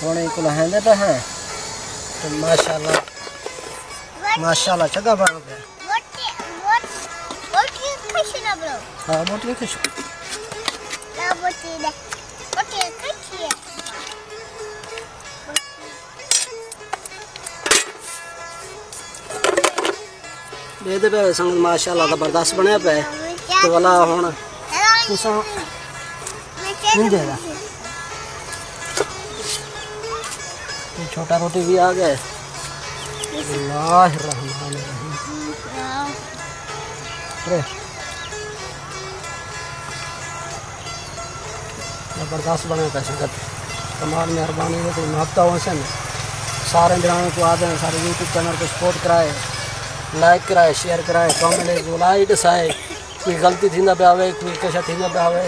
थोड़े को लहंदे पे है तो माशाल्लाह माशाल्लाह चंगा बन गया। बोटी खुश ना ब्रो। हां बोटी खुश ना बोटी दे बोटी खुश है। दे पे संग माशाल्लाह जबरदस्त बनया पे तो वाला हुन तुसा नहीं देगा छोटा रोटी भी आ गया। बिस्मिल्लाहिर्रहमानिर्रहीम जबरदस्त बने पे संगत कमाल मेहरबानी है तो हफ्ता हो से सारे जनानों को आते हैं सारे यूट्यूब चैनल को सपोर्ट कराए लाइक कराए शेयर कराए कमेंट जो लाइट साए कोई गलती थी ना पे आवे कोई कैसा थी ना पे आवे।